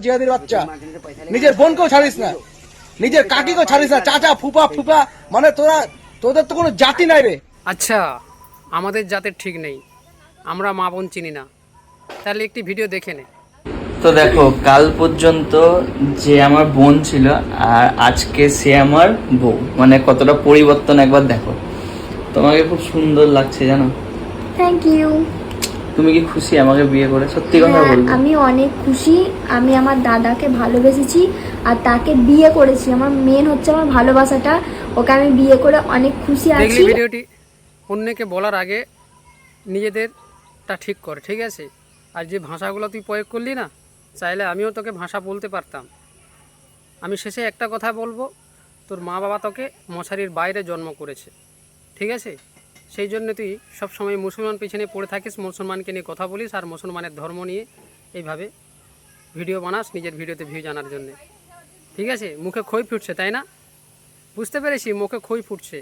জিহাদির বাচ্চা, নিজের বোনকেও ছাড়িস না, নিজের কাকিকেও ছাড়িস না, চাচা ফুপা ফুপা, মানে তোদের তো কোনো জাতি নাই রে। আচ্ছা, আমাদের জাতের ঠিক নেই, আমরা মা বোন চিনি না, তাহলে একটি ভিডিও দেখে নে। তো দেখো, কাল পর্যন্ত যে আমার বোন ছিল আর আজকে সে আমার বউ, মানে কতটা পরিবর্তন একবার দেখো। তোমাকে খুব সুন্দর লাগছে জানো। Thank you. তুমি কি খুশি আমাকে বিয়ে করে? সত্যি কথা বলবো। আমি অনেক খুশি। আমি আমার দাদাকে ভালোবেসেছি আর তাকে বিয়ে করেছি। আমার মেন হচ্ছে আমার ভালোবাসাটা। ওকে আমি বিয়ে করে অনেক খুশি দেখলি আছি। ভিডিওটি? অন্যকে বলার আগে নিজেদেরটা ঠিক কর, ঠিক আছে? আর যে ভাষাগুলো তুই প্রয়োগ করলি না, চাইলে আমিও তোকে ভাষা বলতে পারতাম। আমি শেষে একটা কথা বলবো, তোর মা বাবা তোকে মশারির বাইরে জন্ম করেছে, ঠিক আছে? সেই জন্য তুই সবসময় মুসলমান পিছনে পড়ে থাকিস, মুসলমানকে নিয়ে কথা বলিস আর মুসলমানের ধর্ম নিয়ে এইভাবে ভিডিও বানাস নিজের ভিডিওতে ভিউ জানার জন্যে, ঠিক আছে? মুখে খই ফুটছে, তাই না? বুঝতে পেরেছি, মুখে খই ফুটছে।